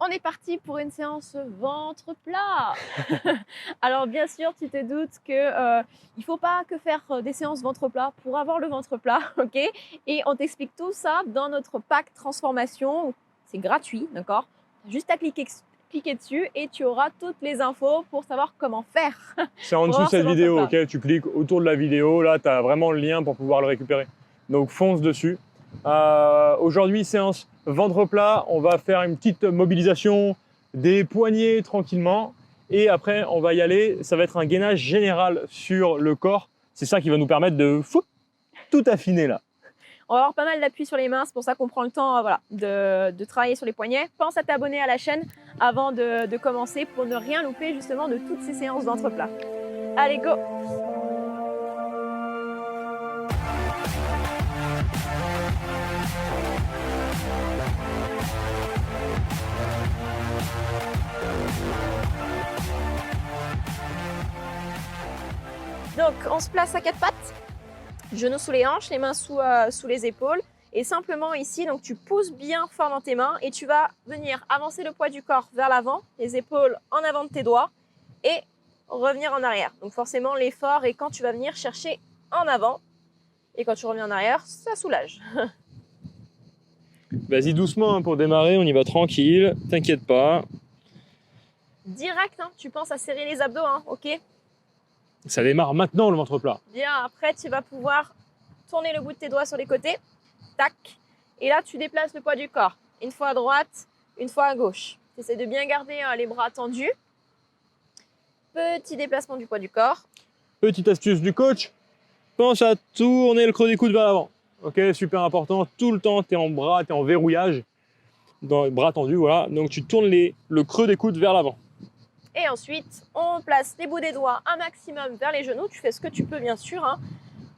On est parti pour une séance ventre plat. Alors bien sûr, tu te doutes que il faut pas que faire des séances ventre plat pour avoir le ventre plat, ok? Et on t'explique tout ça dans notre pack transformation. C'est gratuit, d'accord? Juste à cliquer dessus et tu auras toutes les infos pour savoir comment faire. C'est en dessous de cette vidéo, ok? Tu cliques autour de la vidéo, là tu as vraiment le lien pour pouvoir le récupérer. Donc fonce dessus. Aujourd'hui, séance ventre plat, on va faire une petite mobilisation des poignets tranquillement et après on va y aller, ça va être un gainage général sur le corps. C'est ça qui va nous permettre de tout affiner là. On va avoir pas mal d'appui sur les mains, c'est pour ça qu'on prend le temps voilà, de travailler sur les poignets. Pense à t'abonner à la chaîne avant de commencer pour ne rien louper justement de toutes ces séances ventre plat. Allez, go! Donc, on se place à quatre pattes, genoux sous les hanches, les mains sous les épaules. Et simplement ici, donc tu pousses bien fort dans tes mains et tu vas venir avancer le poids du corps vers l'avant, les épaules en avant de tes doigts et revenir en arrière. Donc forcément, l'effort est quand tu vas venir chercher en avant et quand tu reviens en arrière, ça soulage. Vas-y doucement hein, pour démarrer, on y va tranquille, t'inquiète pas. Direct, hein, tu penses à serrer les abdos, hein, ok? Ça démarre maintenant le ventre plat. Bien, après tu vas pouvoir tourner le bout de tes doigts sur les côtés. Tac. Et là, tu déplaces le poids du corps. Une fois à droite, une fois à gauche. Tu essaies de bien garder les bras tendus. Petit déplacement du poids du corps. Petite astuce du coach, pense à tourner le creux des coudes vers l'avant. Ok, super important, tout le temps, tu es en bras, tu es en verrouillage, dans les bras tendus, voilà. Donc tu tournes le creux des coudes vers l'avant. Et ensuite, on place les bouts des doigts un maximum vers les genoux. Tu fais ce que tu peux, bien sûr, hein.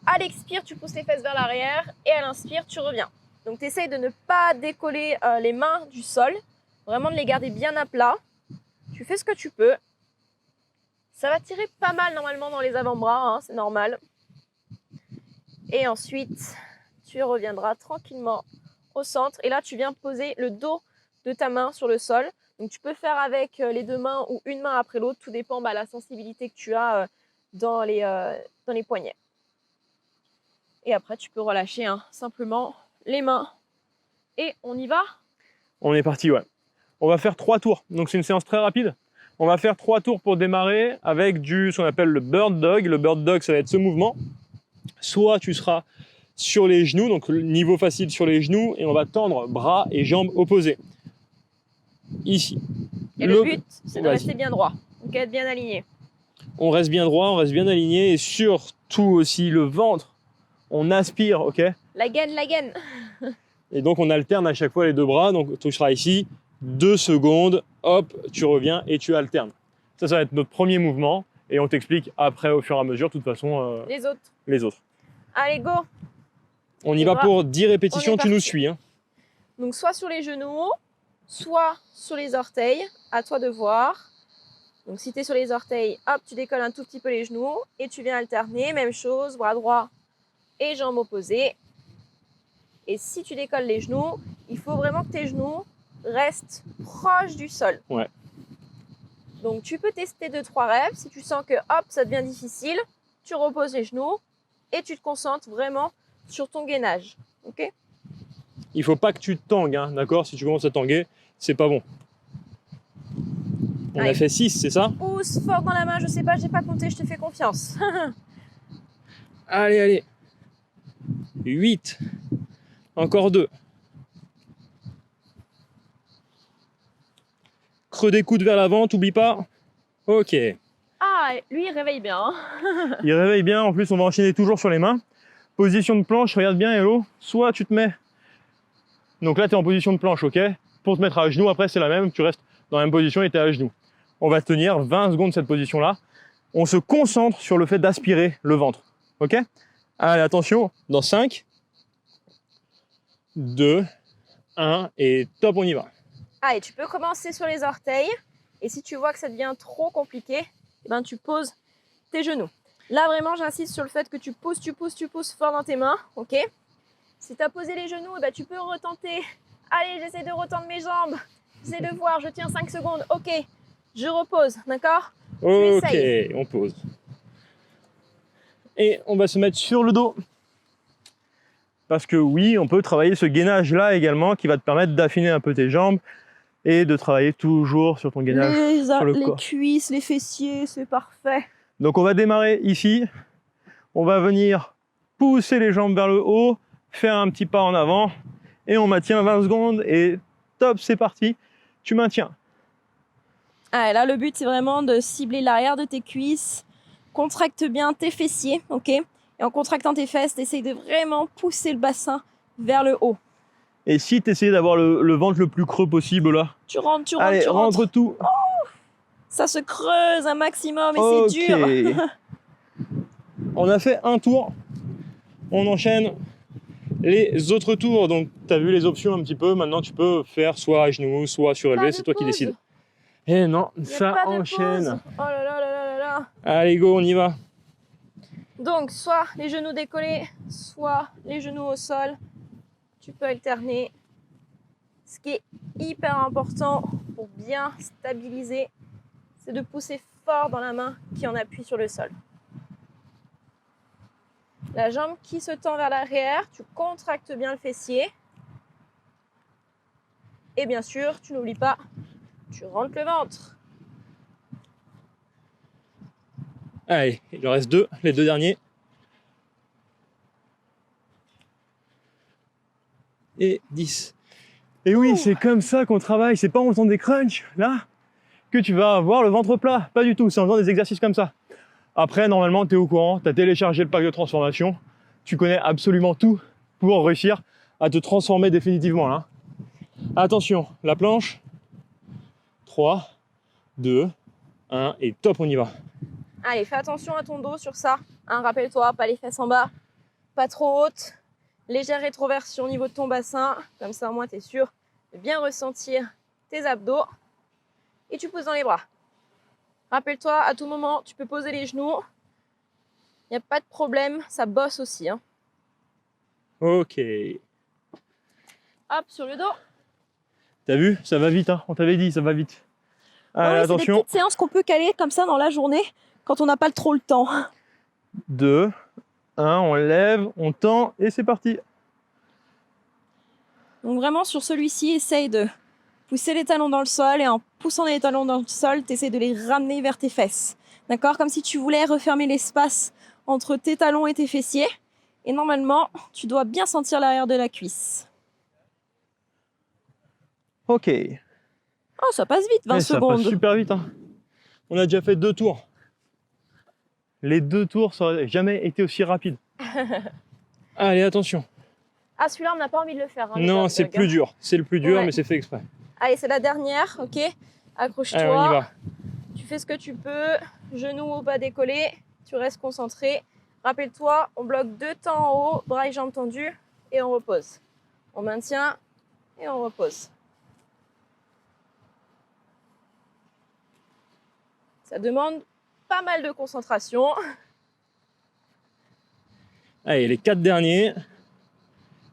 À l'expire, tu pousses les fesses vers l'arrière et à l'inspire, tu reviens. Donc, tu essayes de ne pas décoller les mains du sol, vraiment de les garder bien à plat. Tu fais ce que tu peux. Ça va tirer pas mal normalement dans les avant-bras, hein, c'est normal. Et ensuite, tu reviendras tranquillement au centre. Et là, tu viens poser le dos de ta main sur le sol. Donc, tu peux faire avec les deux mains ou une main après l'autre. Tout dépend de la sensibilité que tu as dans les poignets. Et après, tu peux relâcher hein, simplement les mains. Et on y va? On est parti, ouais. On va faire 3 tours. Donc, c'est une séance très rapide. On va faire 3 tours pour démarrer avec ce qu'on appelle le bird dog. Le bird dog, ça va être ce mouvement. Soit tu seras sur les genoux, donc niveau facile sur les genoux, et on va tendre bras et jambes opposés. Ici. Et le but, c'est de rester bien droit. Donc, être bien aligné. On reste bien droit, on reste bien aligné. Et surtout aussi le ventre. On aspire, ok? La gaine, la gaine. Et donc on alterne à chaque fois les deux bras. Donc tu seras ici, 2 secondes, hop, tu reviens et tu alternes. Ça va être notre premier mouvement. Et on t'explique après au fur et à mesure, de toute façon, les autres. Allez, go! On y va pour 10 répétitions, tu nous suis. Hein. Donc soit sur les genoux, soit sur les orteils, à toi de voir. Donc si tu es sur les orteils, hop, tu décolles un tout petit peu les genoux et tu viens alterner. Même chose, bras droit et jambes opposées. Et si tu décolles les genoux, il faut vraiment que tes genoux restent proches du sol. Ouais. Donc tu peux tester 2-3 rêves. Si tu sens que hop, ça devient difficile, tu reposes les genoux et tu te concentres vraiment sur ton gainage. Ok? Il ne faut pas que tu tangues, hein, d'accord? Si tu commences à tanguer, c'est pas bon. On a fait 6, c'est ça? Pousse fort dans la main, je sais pas, j'ai pas compté, je te fais confiance. Allez, allez. 8. Encore 2. Creux des coudes vers l'avant, t'oublies pas. Ok. Ah, lui, il réveille bien. Hein. Il réveille bien, en plus on va enchaîner toujours sur les mains. Position de planche, regarde bien Hello. Soit tu te mets... Donc là tu es en position de planche, ok? Pour te mettre à genoux, après c'est la même, tu restes dans la même position et tu es à genoux. On va tenir 20 secondes cette position-là. On se concentre sur le fait d'aspirer le ventre, ok? Allez, attention, dans 5, 2, 1 et top, on y va. Allez, tu peux commencer sur les orteils. Et si tu vois que ça devient trop compliqué, eh ben, tu poses tes genoux. Là, vraiment, j'insiste sur le fait que tu pousses fort dans tes mains. Ok? Si tu as posé les genoux, eh ben, tu peux retenter. Allez, j'essaie de retendre mes jambes. J'essaie de voir, je tiens 5 secondes. Ok, je repose, d'accord? Ok, essayes. on pose. Et on va se mettre sur le dos. Parce que oui, on peut travailler ce gainage-là également qui va te permettre d'affiner un peu tes jambes et de travailler toujours sur ton gainage sur le Les corps. cuisses, les fessiers, c'est parfait. Donc on va démarrer ici. On va venir pousser les jambes vers le haut, faire un petit pas en avant et on maintient 20 secondes et top, c'est parti. Tu maintiens. Ah, et là, le but, c'est vraiment de cibler l'arrière de tes cuisses. Contracte bien tes fessiers, ok? Et en contractant tes fesses, t'essayes de vraiment pousser le bassin vers le haut. Et si tu essayes d'avoir le ventre le plus creux possible là. Tu rentres, Allez, tu rentres. rentre tout. Oh, ça se creuse un maximum et c'est dur. On a fait un tour. On enchaîne les autres tours. Donc, tu as vu les options un petit peu. Maintenant, tu peux faire soit à genoux, soit surélevé. C'est toi qui décides. Eh non, ça enchaîne. Oh là là là là là. Allez, go, on y va. Donc, soit les genoux décollés, soit les genoux au sol. Tu peux alterner. Ce qui est hyper important pour bien stabiliser, c'est de pousser fort dans la main qui en appuie sur le sol. La jambe qui se tend vers l'arrière, tu contractes bien le fessier. Et bien sûr, tu n'oublies pas, tu rentres le ventre. Allez, il en reste deux, les deux derniers. Et 10. Et oui, c'est comme ça qu'on travaille. C'est pas en faisant des crunchs, là, que tu vas avoir le ventre plat. Pas du tout, c'est en faisant des exercices comme ça. Après, normalement, tu es au courant, tu as téléchargé le pack de transformation. Tu connais absolument tout pour réussir à te transformer définitivement, là. Attention, la planche. 3, 2, 1, et top, on y va. Allez, fais attention à ton dos sur ça. Hein, rappelle-toi, pas les fesses en bas, pas trop hautes. Légère rétroversion au niveau de ton bassin. Comme ça, au moins, tu es sûr de bien ressentir tes abdos. Et tu pousses dans les bras. Rappelle-toi, à tout moment, tu peux poser les genoux. Il n'y a pas de problème, ça bosse aussi. Hein. Ok. Hop, sur le dos. T'as vu? Ça va vite, hein. On t'avait dit, ça va vite. Allez, attention. C'est des petites séances qu'on peut caler comme ça dans la journée quand on n'a pas trop le temps. 2, 1, on lève, on tend et c'est parti. Donc vraiment sur celui-ci, essaye de pousser les talons dans le sol et en poussant les talons dans le sol, tu essaies de les ramener vers tes fesses. D'accord? Comme si tu voulais refermer l'espace entre tes talons et tes fessiers. Et normalement, tu dois bien sentir l'arrière de la cuisse. Ok. Oh, ça passe vite, 20 secondes. Ça passe super vite. Hein. On a déjà fait 2 tours. Les 2 tours, ça n'aurait jamais été aussi rapide. Allez, attention. Ah, celui-là, on n'a pas envie de le faire. Hein, non, c'est plus dur. C'est le plus dur, ouais. Mais c'est fait exprès. Allez, c'est la dernière, ok? Accroche-toi. Allez, on y va. Tu fais ce que tu peux. Genoux au bas décollés. Tu restes concentré. Rappelle-toi, on bloque 2 temps en haut, bras et jambes tendus, et on repose. On maintient et on repose. Ça demande pas mal de concentration. Allez, les 4 derniers.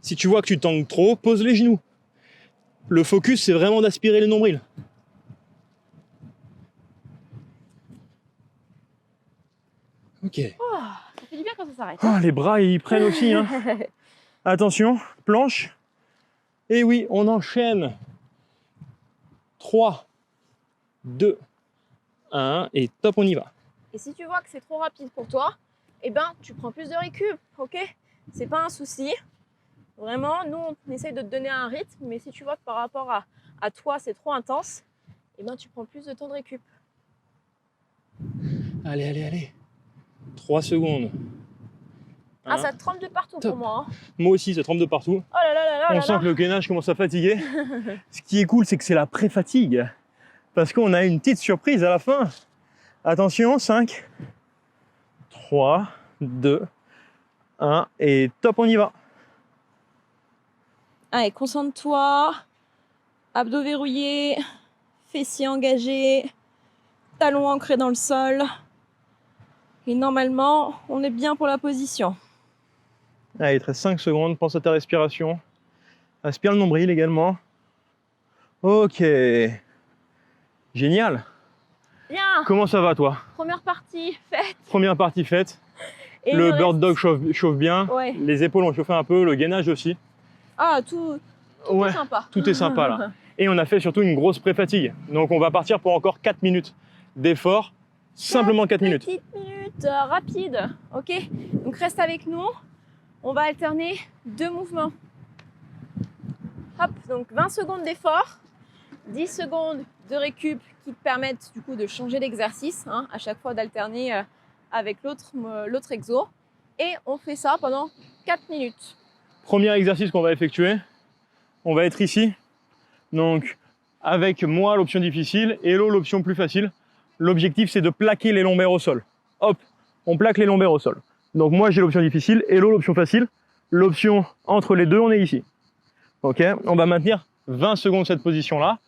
Si tu vois que tu tangues trop, pose les genoux. Le focus, c'est vraiment d'aspirer le nombril. Ok. Oh, ça fait du bien quand ça s'arrête. Oh, les bras, ils prennent aussi. Hein. Attention, planche. Et oui, on enchaîne. 3, 2, 1, et top, on y va. Et si tu vois que c'est trop rapide pour toi, eh ben, tu prends plus de récup, ok? C'est pas un souci. Vraiment, nous, on essaye de te donner un rythme, mais si tu vois que par rapport à toi, c'est trop intense, eh ben, tu prends plus de temps de récup. Allez, allez, allez. 3 secondes. Ah, ça trempe de partout top. Pour moi. Hein. Moi aussi, ça trempe de partout. Oh là là là là. On sent que le gainage commence à fatiguer. Ce qui est cool, c'est que c'est la pré-fatigue. Parce qu'on a une petite surprise à la fin. Attention, 5, 3, 2, 1, et top, on y va. Allez, concentre-toi. Abdos verrouillés, fessiers engagés, talons ancrés dans le sol. Et normalement, on est bien pour la position. Allez, il te reste 5 secondes, pense à ta respiration. Aspire le nombril également. Ok. Génial. Bien. Comment ça va toi? Première partie faite. Première partie faite. Et Le il me bird reste- dog chauffe bien. Ouais. Les épaules ont chauffé un peu, le gainage aussi. Ah, tout Ouais, est sympa. tout est sympa là. Et on a fait surtout une grosse pré-fatigue. Donc on va partir pour encore 4 minutes d'effort. Simplement 4 minutes. Petites minutes rapides. Ok. Donc reste avec nous. On va alterner 2 mouvements. Hop, donc 20 secondes d'effort, 10 secondes de récup qui te permettent du coup de changer d'exercice, hein, à chaque fois d'alterner avec l'autre exo. Et on fait ça pendant 4 minutes. Premier exercice qu'on va effectuer. On va être ici. Donc avec moi l'option difficile et l'option plus facile. L'objectif c'est de plaquer les lombaires au sol. Hop, on plaque les lombaires au sol. Donc moi j'ai l'option difficile et l'option facile. L'option entre les deux, on est ici. Ok, on va maintenir 20 secondes cette position-là.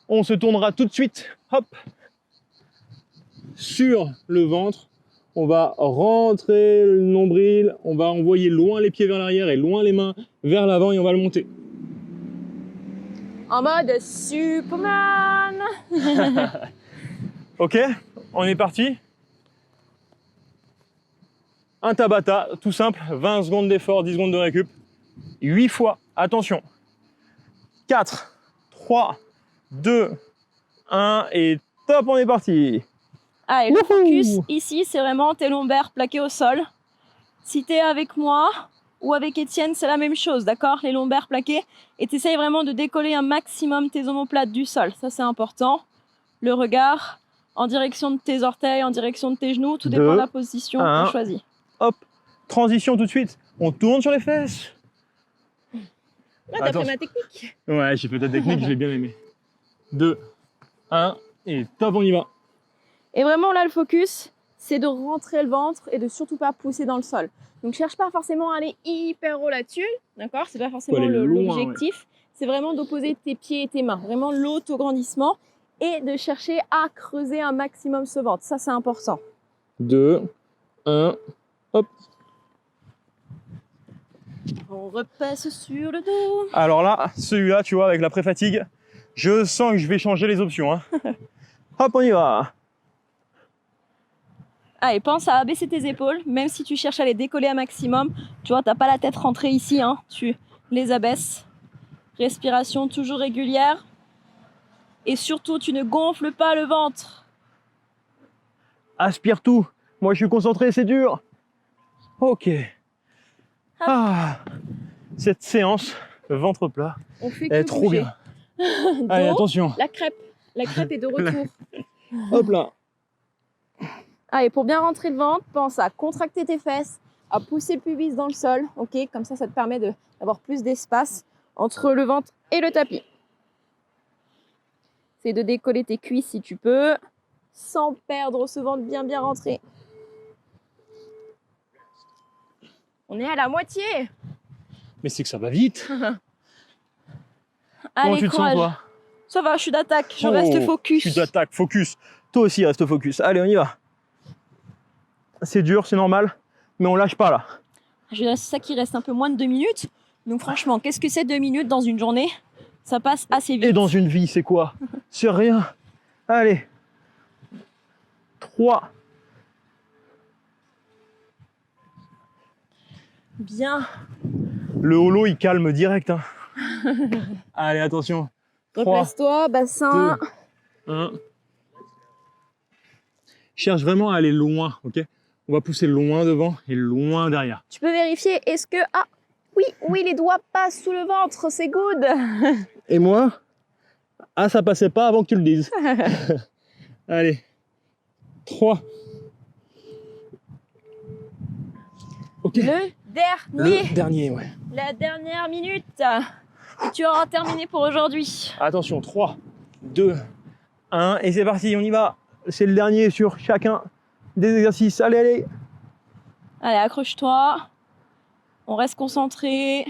On se tournera tout de suite, hop, sur le ventre. On va rentrer le nombril, on va envoyer loin les pieds vers l'arrière et loin les mains vers l'avant et on va le monter. En mode Superman. Ok, on est parti. Un Tabata, tout simple, 20 secondes d'effort, 10 secondes de récup. 8 fois, attention. 4, 3, 2, 1 et top, on est parti. Allez, le focus ici, c'est vraiment tes lombaires plaqués au sol. Si tu es avec moi ou avec Étienne, c'est la même chose, d'accord? Les lombaires plaqués. Et tu essayes vraiment de décoller un maximum tes omoplates du sol. Ça, c'est important. Le regard en direction de tes orteils, en direction de tes genoux. Tout dépend de la position que tu choisis. Hop, transition tout de suite. On tourne sur les fesses. Là, t'as pris ma technique. Ouais, j'ai fait ta technique, j'ai bien aimé. 2, 1 et top, on y va. Et vraiment là, le focus, c'est de rentrer le ventre et de surtout pas pousser dans le sol. Donc cherche pas forcément à aller hyper haut là-dessus, d'accord? C'est pas forcément l'objectif. Ouais. C'est vraiment d'opposer tes pieds et tes mains, vraiment l'autograndissement et de chercher à creuser un maximum ce ventre. Ça, c'est important. 2, 1, hop. On repasse sur le dos. Alors là, celui-là, tu vois, avec la pré-fatigue, je sens que je vais changer les options. Hein. Hop, on y va. Allez, pense à abaisser tes épaules, même si tu cherches à les décoller un maximum. Tu vois, t'as pas la tête rentrée ici, hein. Tu les abaisses. Respiration toujours régulière. Et surtout, tu ne gonfles pas le ventre. Aspire tout. Moi, je suis concentré, c'est dur. Ok. Ah, cette séance, le ventre plat, on fait est trop bien. Allez, attention. La crêpe est de retour. Hop là. Allez, pour bien rentrer le ventre, pense à contracter tes fesses, à pousser le pubis dans le sol, ok? Comme ça te permet d'avoir plus d'espace entre le ventre et le tapis. C'est de décoller tes cuisses si tu peux, sans perdre ce ventre bien rentré. On est à la moitié. Mais c'est que ça va vite. Allez, comment tu te sens, toi? Ça va, je suis d'attaque, je reste focus. Je suis d'attaque, focus. Toi aussi, reste focus. Allez, on y va. C'est dur, c'est normal, mais on lâche pas là. C'est ça qui reste un peu moins de 2 minutes. Donc franchement, qu'est-ce que c'est 2 minutes dans une journée? Ça passe assez vite. Et dans une vie, c'est quoi? C'est rien. Allez. 3. Bien. Le holo, il calme direct. Hein. Allez, attention. Replace-toi, bassin. 2, 1. Cherche vraiment à aller loin, ok? On va pousser loin devant et loin derrière. Tu peux vérifier, est-ce que... Ah, oui, les doigts passent sous le ventre, c'est good. Et moi? Ah, ça passait pas avant que tu le dises. Allez. 3. Ok. Le dernier, ouais. La dernière minute. Et tu auras terminé pour aujourd'hui. Attention, 3, 2, 1, et c'est parti, on y va. C'est le dernier sur chacun des exercices. Allez, allez. Allez, accroche-toi. On reste concentré.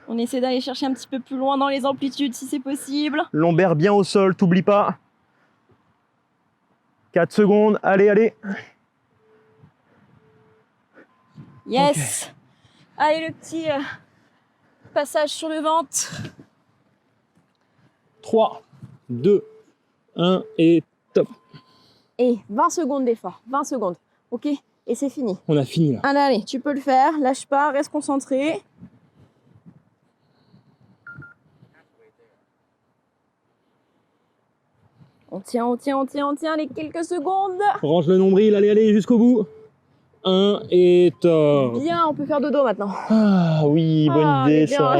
On essaie d'aller chercher un petit peu plus loin dans les amplitudes si c'est possible. Lombaire bien au sol, t'oublie pas. 4 secondes, allez, allez. Yes. Okay. Allez, le petit passage sur le ventre. 3, 2, 1 et top. Et 20 secondes d'effort, 20 secondes. Ok, et c'est fini. On a fini là. Allez, allez, tu peux le faire, lâche pas, reste concentré. On tient, on tient, on tient, on tient les quelques secondes. Range le nombril, allez, allez, jusqu'au bout. 1 et top. Bien, on peut faire dodo maintenant. Ah oui, bonne Ah, idée mais bien. ça.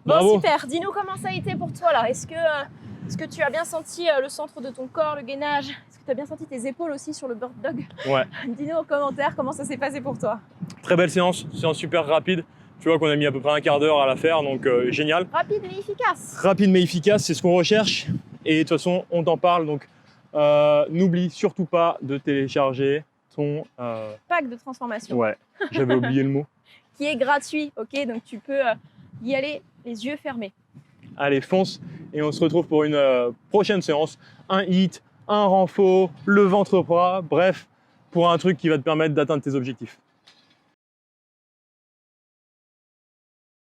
Bon, Bravo. super. Dis-nous comment ça a été pour toi là. Est-ce que tu as bien senti le centre de ton corps, le gainage? Est-ce que tu as bien senti tes épaules aussi sur le bird dog? Ouais. Dis-nous en commentaire comment ça s'est passé pour toi. Très belle séance super rapide. Tu vois qu'on a mis à peu près un quart d'heure à la faire, donc génial. Rapide mais efficace. Rapide mais efficace, c'est ce qu'on recherche. Et de toute façon, on t'en parle, donc n'oublie surtout pas de télécharger ton... Pack de transformation. Ouais, j'avais oublié le mot. Qui est gratuit, ok? Donc tu peux y aller les yeux fermés. Allez, fonce et on se retrouve pour une prochaine séance. Un hit, un renfort, le ventre-bras, bref, pour un truc qui va te permettre d'atteindre tes objectifs.